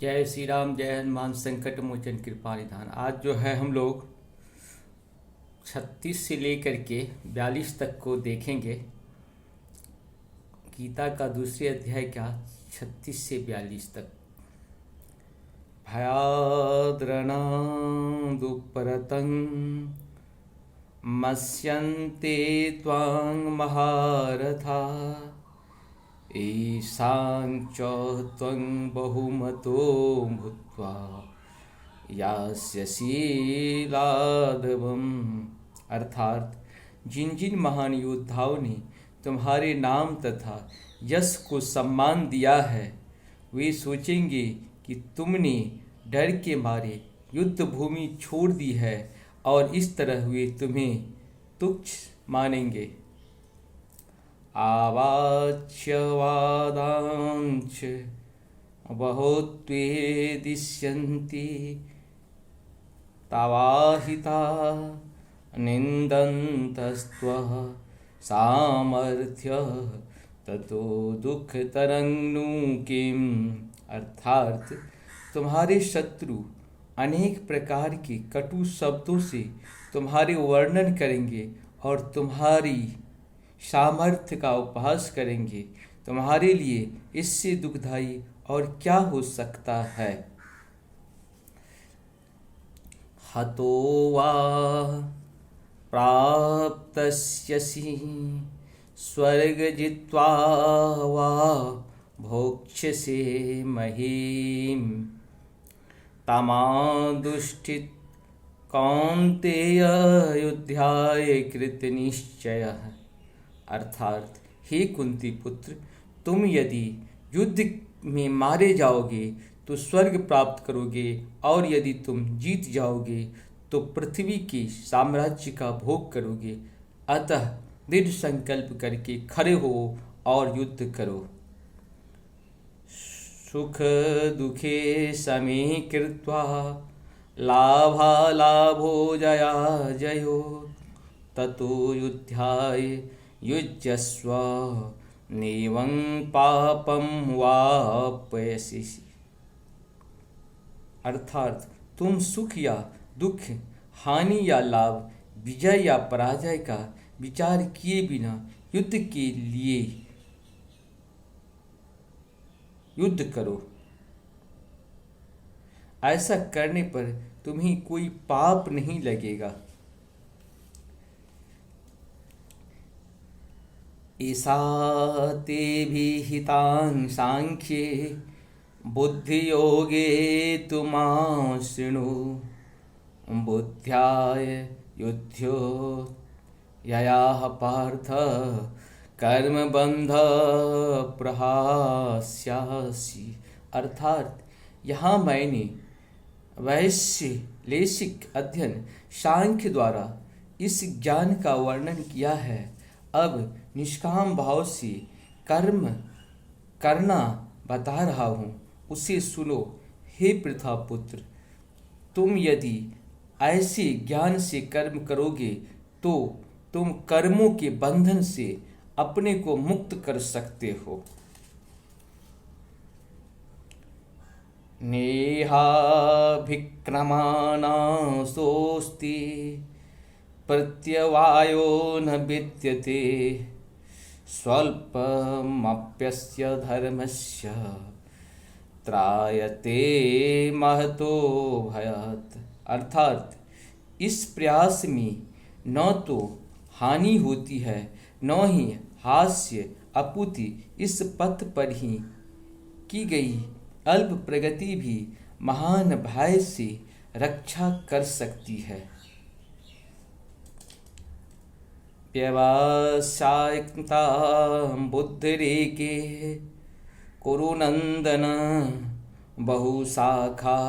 जय श्री राम, जय हनुमान संकट मोचन कृपा निधान। आज जो है हम लोग 36 से लेकर के 42 तक को देखेंगे। गीता का दूसरे अध्याय का 36 से 42 तक। भयाद्रणां दुःपरतं मत्स्यन्ते त्वां महारथा ईशां च त्वं बहुमतो भूत्वा यास्यसि लाघवम्। अर्थात जिन जिन महान योद्धाओं ने तुम्हारे नाम तथा यश को सम्मान दिया है, वे सोचेंगे कि तुमने डर के मारे युद्ध भूमि छोड़ दी है और इस तरह वे तुम्हें तुच्छ मानेंगे। आवाच्य वादांच बहुत्वेदिष्यन्ति तावाहिता निन्दन्तस्त्वः सामर्थ्य ततो दुःखतरंगनु किम। अर्थात तुम्हारे शत्रु अनेक प्रकार के कटु शब्दों से तुम्हारे वर्णन करेंगे और तुम्हारी सामर्थ्य का उपहास करेंगे। तुम्हारे लिए इससे दुखदाई और क्या हो सकता है। हतो वा प्राप्तस्यसि स्वर्ग जित्वा वा भोक्ष्यसे महीम् तमादुष्टित कौन्तेय युद्धाय कृतनिश्चयः। अर्थात हे कुंती पुत्र, तुम यदि युद्ध में मारे जाओगे तो स्वर्ग प्राप्त करोगे और यदि तुम जीत जाओगे तो पृथ्वी के साम्राज्य का भोग करोगे। अतः दृढ़ संकल्प करके खड़े हो और युद्ध करो। सुख दुखे समे कृत्वा लाभालाभो जया जयो ततो युद्धाय युज्यस्व नैवं पापं वाप्यसि। अर्थात तुम सुख या दुख, हानि या लाभ, विजय या पराजय का विचार किए बिना युद्ध के लिए युद्ध करो। ऐसा करने पर तुम्हें कोई पाप नहीं लगेगा। ईसा ते विहितां सांख्ये बुद्धियोगे तु मां शृणु बुद्ध्याय युध्यो यया पार्थ कर्मबंध प्रहास्यासि। अर्थात यहाँ मैंने वैश्य लेशिक अध्ययन सांख्य द्वारा इस ज्ञान का वर्णन किया है। अब निष्काम भाव से कर्म करना बता रहा हूँ, उसे सुनो। हे पृथा पुत्र, तुम यदि ऐसे ज्ञान से कर्म करोगे तो तुम कर्मों के बंधन से अपने को मुक्त कर सकते हो। नेहाभिक्रमानासोऽस्ति प्रत्यवायो न विद्यते स्वल्पमप्यस्य धर्मस्य त्रायते महतो भयात्। अर्थात इस प्रयास में न तो हानि होती है न ही हास्य अपुति। इस पथ पर ही की गई अल्प प्रगति भी महान भय से रक्षा कर सकती है। व्यवसायिकता बुद्धिरेके कुरुनंदन बहुशाखा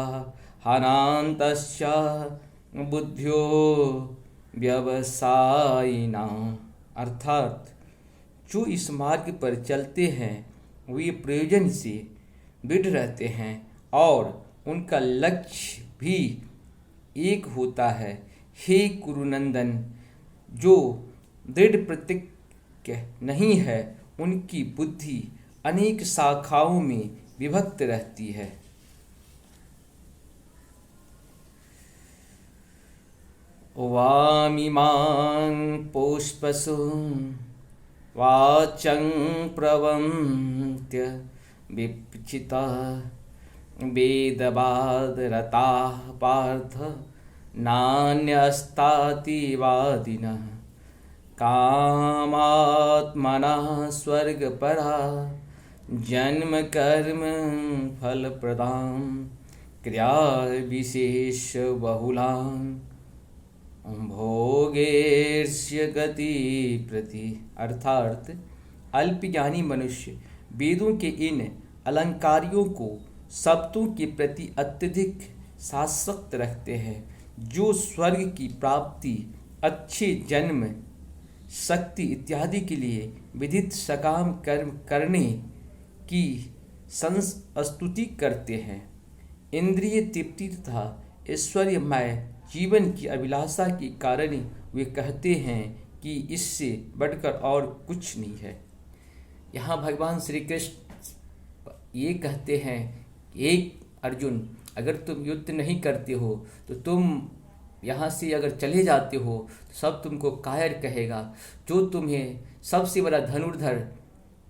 हनान्तश्च बुद्धियो व्यवसायिना। अर्थात जो इस मार्ग पर चलते हैं वे प्रयोजन से दृढ़ रहते हैं और उनका लक्ष्य भी एक होता है। हे कुरुनंदन, जो दृढ़ प्रतिज्ञ नहीं है उनकी बुद्धि अनेक शाखाओं में विभक्त रहती है। वामिमां पुष्पसु वाचं प्रवन्त्य विप्चिता वेदवादरताः पार्थ नान्यस्तातिवादिनः कामात्मनः स्वर्गपरा जन्म कर्म फलप्रदां क्रिया विशेष बहुलां भोगेर्ष्य गति प्रति। अर्थात अल्पज्ञानी मनुष्य वेदों के इन अलंकारियों को शब्दों के प्रति अत्यधिक शासक्त रखते हैं, जो स्वर्ग की प्राप्ति, अच्छे जन्म, शक्ति इत्यादि के लिए विधित सकाम कर्म करने की संस्तुति करते हैं। इंद्रिय तृप्ति तथा ऐश्वर्यमय जीवन की अभिलाषा के कारण वे कहते हैं कि इससे बढ़कर और कुछ नहीं है। यहाँ भगवान श्री कृष्ण ये कहते हैं कि एक अर्जुन, अगर तुम युद्ध नहीं करते हो तो तुम यहाँ से अगर चले जाते हो तो सब तुमको कायर कहेगा। जो तुम्हें सबसे बड़ा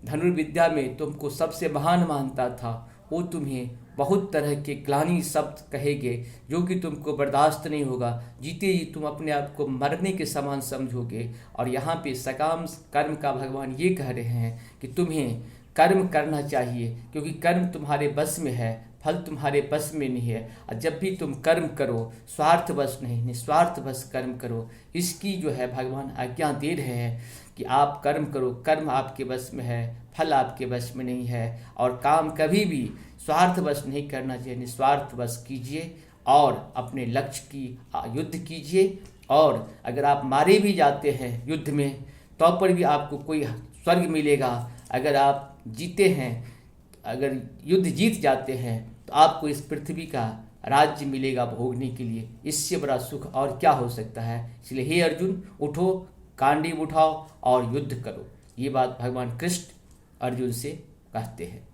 धनुर्विद्या में तुमको सबसे महान मानता था, वो तुम्हें बहुत तरह के ग्लानि शब्द कहेंगे, जो कि तुमको बर्दाश्त नहीं होगा। जीते ही तुम अपने आप को मरने के समान समझोगे। और यहाँ पे सकाम कर्म का भगवान ये कह रहे हैं कि तुम्हें कर्म करना चाहिए, क्योंकि कर्म तुम्हारे बस में है, फल तुम्हारे बस में नहीं है। और जब भी तुम कर्म करो, स्वार्थवश नहीं, निस्वार्थवश कर्म करो। इसकी जो है भगवान आज्ञा दे रहे हैं कि आप कर्म करो। कर्म आपके बस में है, फल आपके बस में नहीं है। और काम कभी भी स्वार्थवश नहीं करना चाहिए, निस्वार्थवश कीजिए और अपने लक्ष्य की युद्ध कीजिए। और अगर आप मारे भी जाते हैं युद्ध में, तो पर भी आपको कोई स्वर्ग मिलेगा। अगर आप जीते हैं, अगर युद्ध जीत जाते हैं, तो आपको इस पृथ्वी का राज्य मिलेगा भोगने के लिए। इससे बड़ा सुख और क्या हो सकता है। इसलिए हे अर्जुन, उठो, गांडीव उठाओ और युद्ध करो। ये बात भगवान कृष्ण अर्जुन से कहते हैं।